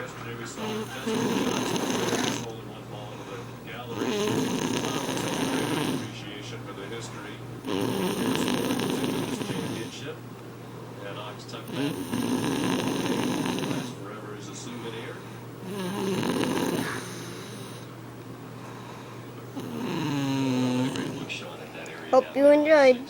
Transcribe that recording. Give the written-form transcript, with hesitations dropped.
Yesterday we saw the festival sold in one hall to the gallery. Appreciation for the history. This championship at Oxtuck Mountain. Last forever as a souvenir. Hope you enjoyed.